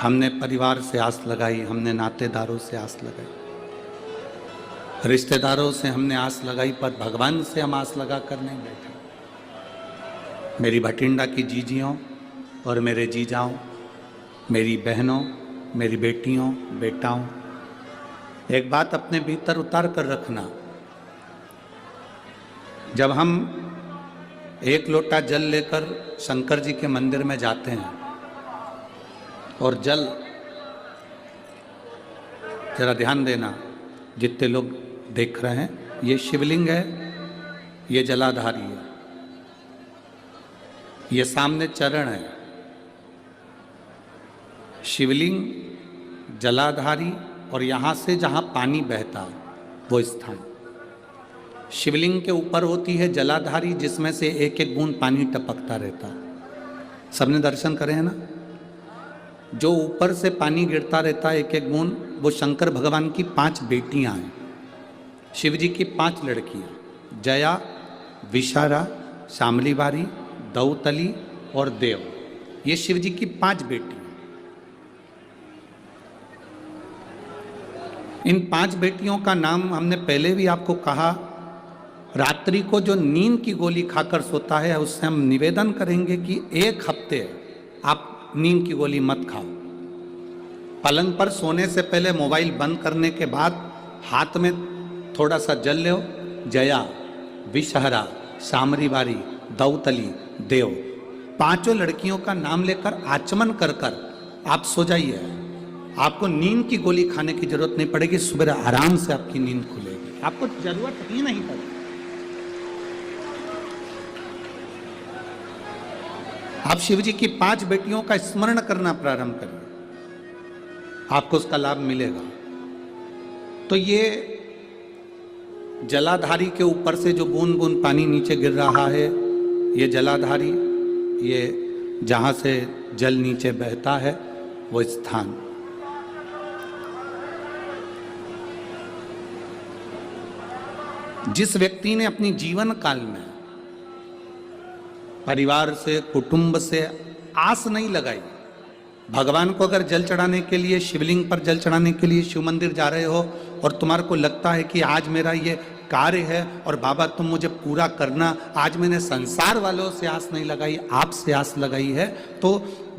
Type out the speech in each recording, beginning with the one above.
हमने परिवार से आस लगाई, हमने नातेदारों से आस लगाई, रिश्तेदारों से हमने आस लगाई, पर भगवान से हम आस लगा कर नहीं बैठे। मेरी भटिंडा की जीजियों और मेरे जीजाओं, मेरी बहनों, मेरी बेटियों, बेटाओं, एक बात अपने भीतर उतार कर रखना। जब हम एक लोटा जल लेकर शंकर जी के मंदिर में जाते हैं और जल, जरा ध्यान देना जितने लोग देख रहे हैं, ये शिवलिंग है, ये जलाधारी है, ये सामने चरण है। शिवलिंग, जलाधारी और यहाँ से जहाँ पानी बहता वो स्थान। शिवलिंग के ऊपर होती है जलाधारी, जिसमें से एक एक बूंद पानी टपकता रहता। सबने दर्शन करे हैं ना? जो ऊपर से पानी गिरता रहता है एक एक बूंद, वो शंकर भगवान की 5 बेटियां हैं, शिव जी की 5 लड़कियां, जया, विशारा, शामली बारी, दौतली और देव। ये शिव जी की 5 बेटी। इन 5 बेटियों का नाम हमने पहले भी आपको कहा। रात्रि को जो नींद की गोली खाकर सोता है, उससे हम निवेदन करेंगे कि 1 हफ्ते आप नींद की गोली मत खाओ। पलंग पर सोने से पहले मोबाइल बंद करने के बाद हाथ में थोड़ा सा जल लो। जया, विषहरा, शामरी बारी, दौतली, देव, 5 लड़कियों का नाम लेकर आचमन कर कर आप सो जाइए। आपको नींद की गोली खाने की जरूरत नहीं पड़ेगी। सुबह आराम से आपकी नींद खुलेगी, आपको जरूरत ही नहीं पड़ेगी। आप शिव जी की 5 बेटियों का स्मरण करना प्रारंभ करिए, आपको उसका लाभ मिलेगा। तो ये जलाधारी के ऊपर से जो बूंद बूंद पानी नीचे गिर रहा है, ये जलाधारी, ये जहां से जल नीचे बहता है वो स्थान। जिस व्यक्ति ने अपनी जीवन काल में परिवार से, कुटुंब से आस नहीं लगाई, भगवान को अगर जल चढ़ाने के लिए, शिवलिंग पर जल चढ़ाने के लिए शिव मंदिर जा रहे हो और तुम्हारे को लगता है कि आज मेरा ये कार्य है और बाबा तुम मुझे पूरा करना, आज मैंने संसार वालों से आस नहीं लगाई, आपसे आस लगाई है, तो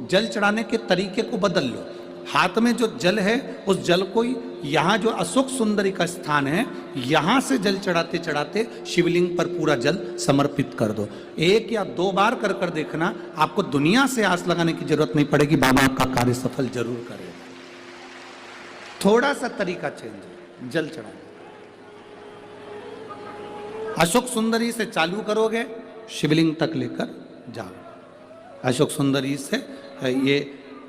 जल चढ़ाने के तरीके को बदल लो। हाथ में जो जल है, उस जल को यहाँ जो अशोक सुंदरी का स्थान है, यहाँ से जल चढ़ाते चढ़ाते शिवलिंग पर पूरा जल समर्पित कर दो। 1 या 2 बार कर कर देखना, आपको दुनिया से आस लगाने की जरूरत नहीं पड़ेगी, बाबा आपका कार्य सफल जरूर करेगा। थोड़ा सा तरीका चेंज है जल चढ़ाने। अशोक सुंदरी से चालू करोगे, शिवलिंग तक लेकर जाओ। अशोक सुंदरी से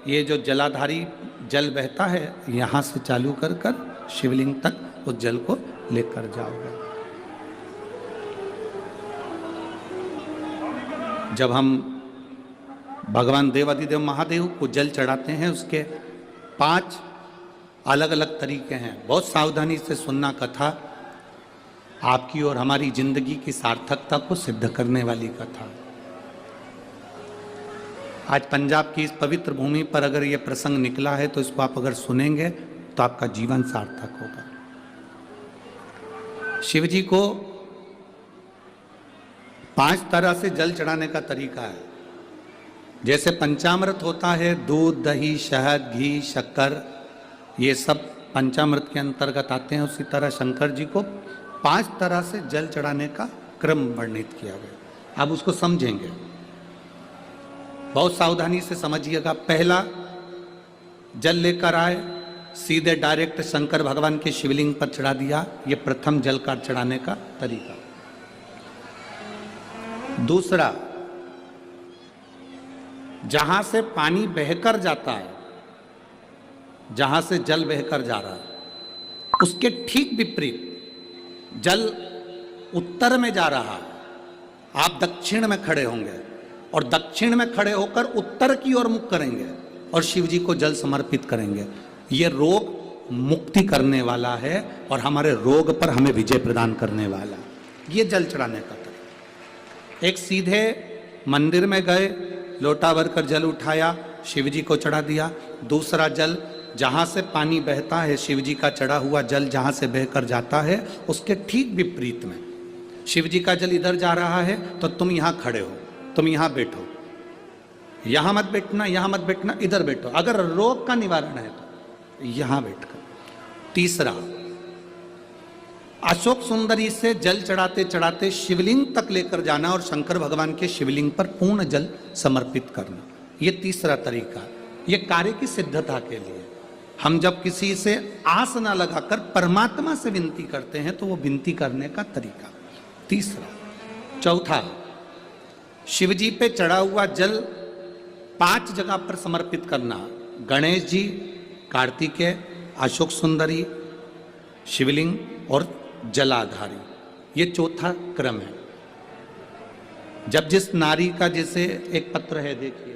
ये जो जलाधारी जल बहता है, यहाँ से चालू कर कर शिवलिंग तक उस जल को लेकर जाओगे। जब हम भगवान देवाधिदेव महादेव को जल चढ़ाते हैं, उसके 5 अलग अलग तरीके हैं। बहुत सावधानी से सुनना कथा, आपकी और हमारी जिंदगी की सार्थकता को सिद्ध करने वाली कथा। आज पंजाब की इस पवित्र भूमि पर अगर ये प्रसंग निकला है, तो इसको आप अगर सुनेंगे तो आपका जीवन सार्थक होगा। शिव जी को 5 तरह से जल चढ़ाने का तरीका है। जैसे पंचामृत होता है, दूध, दही, शहद, घी, शक्कर, ये सब पंचामृत के अंतर्गत आते हैं। उसी तरह शंकर जी को 5 तरह से जल चढ़ाने का क्रम वर्णित किया गया। अब उसको समझेंगे, बहुत सावधानी से समझिएगा। पहला, जल लेकर आए, सीधे डायरेक्ट शंकर भगवान के शिवलिंग पर चढ़ा दिया। ये प्रथम जल का चढ़ाने का तरीका। दूसरा, जहां से पानी बहकर जाता है, जहां से जल बहकर जा रहा है, उसके ठीक विपरीत जल उत्तर में जा रहा है, आप दक्षिण में खड़े होंगे और दक्षिण में खड़े होकर उत्तर की ओर मुख करेंगे और शिव जी को जल समर्पित करेंगे। ये रोग मुक्ति करने वाला है और हमारे रोग पर हमें विजय प्रदान करने वाला। ये जल चढ़ाने का तरीका। एक सीधे मंदिर में गए, लोटा भर कर जल उठाया, शिव जी को चढ़ा दिया। दूसरा जल जहाँ से पानी बहता है, शिव जी का चढ़ा हुआ जल जहाँ से बहकर जाता है, उसके ठीक विपरीत में शिव जी का जल इधर जा रहा है तो तुम यहाँ खड़े हो, तुम यहाँ बैठो, यहाँ मत बैठना, यहाँ मत बैठना, इधर बैठो। अगर रोग का निवारण है तो यहाँ बैठकर। तीसरा, अशोक सुंदरी से जल चढ़ाते चढ़ाते शिवलिंग तक लेकर जाना और शंकर भगवान के शिवलिंग पर पूर्ण जल समर्पित करना। ये तीसरा तरीका, ये कार्य की सिद्धता के लिए। हम जब किसी से आस ना लगाकर परमात्मा से विनती करते हैं तो वो विनती करने का तरीका। तीसरा। चौथा, शिव जी पे चढ़ा हुआ जल 5 जगह पर समर्पित करना। गणेश जी, कार्तिकेय, अशोक सुंदरी, शिवलिंग और जलाधारी। ये चौथा क्रम है। जब जिस नारी का, जैसे एक पत्र है देखिए,